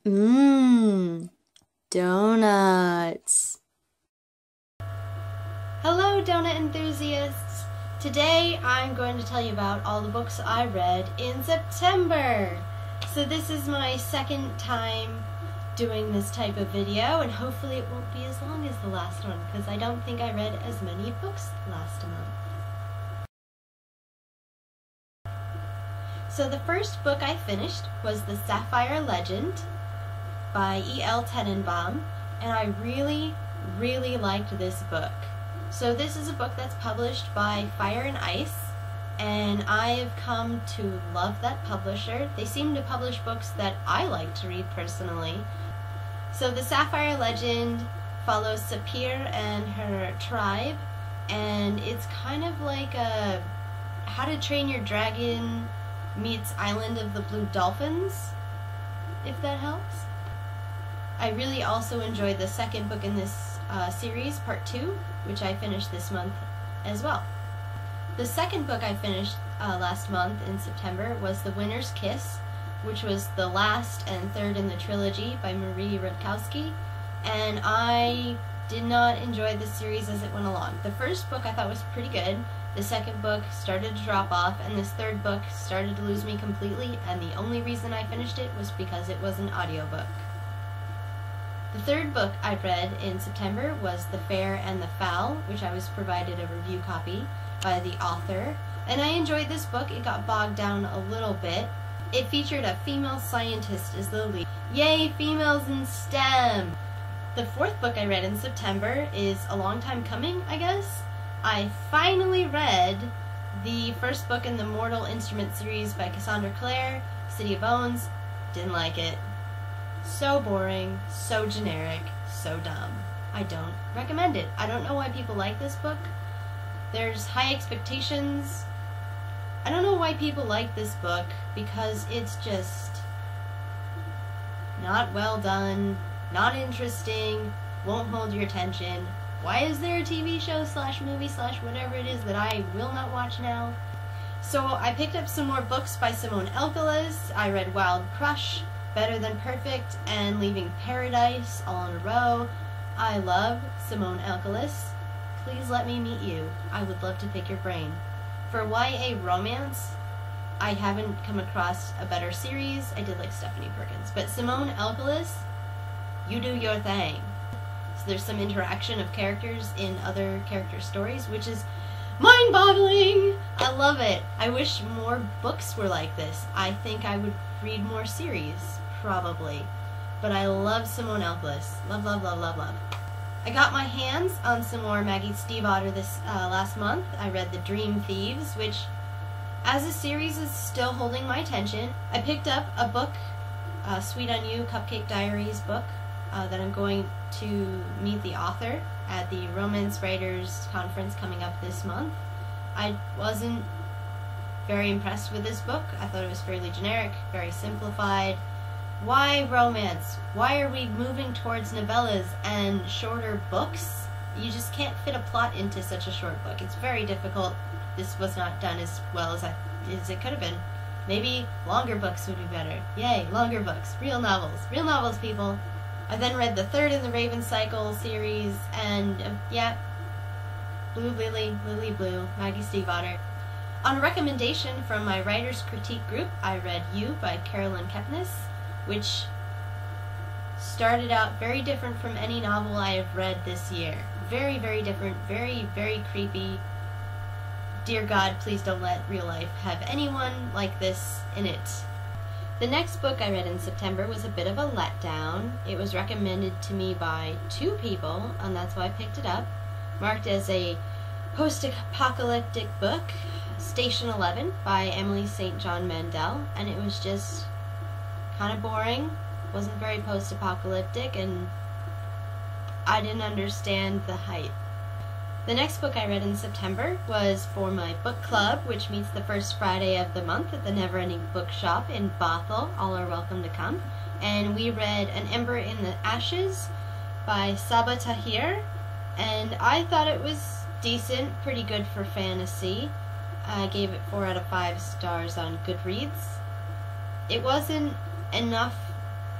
Mmm, donuts. Hello, donut enthusiasts! Today I'm going to tell you about all the books I read in September. So this is my second time doing this type of video, and hopefully it won't be as long as the last one, because I don't think I read as many books last month. So the first book I finished was The Sapphire Legend by E.L. Tenenbaum, and I really liked this book. So this is a book that's published by Fire and Ice, and I've come to love that publisher. They seem to publish books that I like to read personally. So The Sapphire Legend follows Sapphire and her tribe, and it's kind of like a How to Train Your Dragon meets Island of the Blue Dolphins, if that helps. I really also enjoyed the second book in this series, Part 2, which I finished this month as well. The second book I finished last month in September was The Winner's Kiss, which was the last and third in the trilogy by Rutkoski, and I did not enjoy the series as it went along. The first book I thought was pretty good, the second book started to drop off, and this third book started to lose me completely, and the only reason I finished it was because it was an audiobook. The third book I read in September was The Fair and the Foul, which I was provided a review copy by the author, and I enjoyed this book. It got bogged down a little bit. It featured a female scientist as the lead. Yay, females in STEM! The fourth book I read in September is a long time coming, I guess. I finally read the first book in the Mortal Instrument series by Cassandra, Clare, City of Bones. Didn't like it. So boring, so generic, so dumb. I don't recommend it. I don't know why people like this book. There's high expectations. I don't know why people like this book, because it's just not well done, not interesting, won't hold your attention. Why is there a TV show / movie / whatever it is that I will not watch now? So I picked up some more books by Simone Elkeles. I read Wild Crush, Better Than Perfect, and Leaving Paradise all in a row. I love Simone Elkeles. Please let me meet you. I would love to pick your brain. For YA romance, I haven't come across a better series. I did like Stephanie Perkins. But Simone Elkeles, you do your thing. So there's some interaction of characters in other character stories, which is mind-boggling! I love it. I wish more books were like this. I think I would read more series, probably. But I love Simone Elkeles. Love, love, love, love, love. I got my hands on some more Maggie Stiefvater this last month. I read The Dream Thieves, which as a series is still holding my attention. I picked up a book, Sweet on You, Cupcake Diaries book, that I'm going to meet the author at the Romance Writers Conference coming up this month. I wasn't very impressed with this book. I thought it was fairly generic, very simplified. Why romance? Why are we moving towards novellas and shorter books? You just can't fit a plot into such a short book. It's very difficult. This was not done as well as it could have been. Maybe longer books would be better. Yay, longer books. Real novels. Real novels, people. I then read the third in the Raven Cycle series, and yeah, Blue Lily, Lily Blue, Maggie Stiefvater. On a recommendation from my writer's critique group, I read You by Carolyn Kepnes, which started out very different from any novel I have read this year. Very, very different, very, very creepy. Dear God, please don't let real life have anyone like this in it. The next book I read in September was a bit of a letdown. It was recommended to me by 2 people, and that's why I picked it up. Marked as a post-apocalyptic book, Station 11 by Emily St. John Mandel, and it was just kind of boring, wasn't very post-apocalyptic, and I didn't understand the hype. The next book I read in September was for my book club, which meets the first Friday of the month at the Never Ending Bookshop in Bothell. All are welcome to come. And we read An Ember in the Ashes by Saba Tahir, and I thought it was decent, pretty good for fantasy. I gave it 4 out of 5 stars on Goodreads. It wasn't enough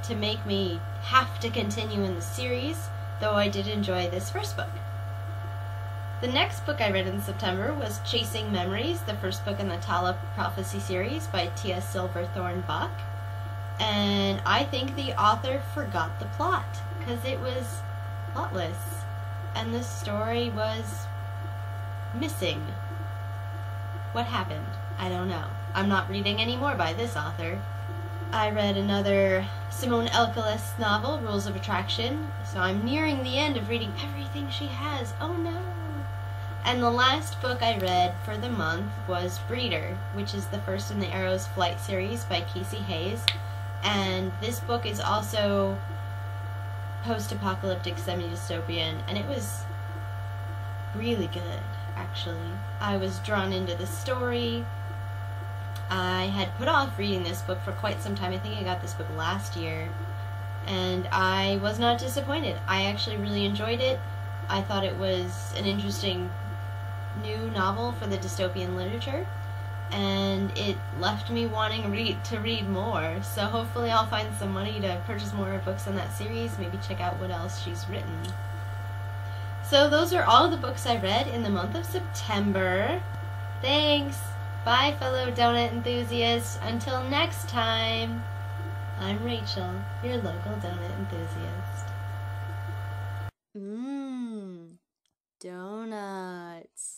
to make me have to continue in the series, though I did enjoy this first book. The next book I read in September was Chasing Memories, the first book in the Tala Prophecy series by Tia Silverthorne Buck. And I think the author forgot the plot, because it was plotless, and the story was missing. What happened? I don't know. I'm not reading any more by this author. I read another Simone Elkeles novel, Rules of Attraction, so I'm nearing the end of reading everything she has. Oh no! And the last book I read for the month was Breeder, which is the first in the Arrow's Flight series by Casey Hayes. And this book is also post-apocalyptic semi-dystopian, and it was really good, actually. I was drawn into the story. I had put off reading this book for quite some time. I think I got this book last year, and I was not disappointed. I actually really enjoyed it. I thought it was an interesting new novel for the dystopian literature, and it left me wanting to read more. So hopefully I'll find some money to purchase more books in that series, maybe check out what else she's written. So those are all the books I read in the month of September. Thanks! Bye, fellow donut enthusiasts. Until next time, I'm Rachel, your local donut enthusiast. Donuts.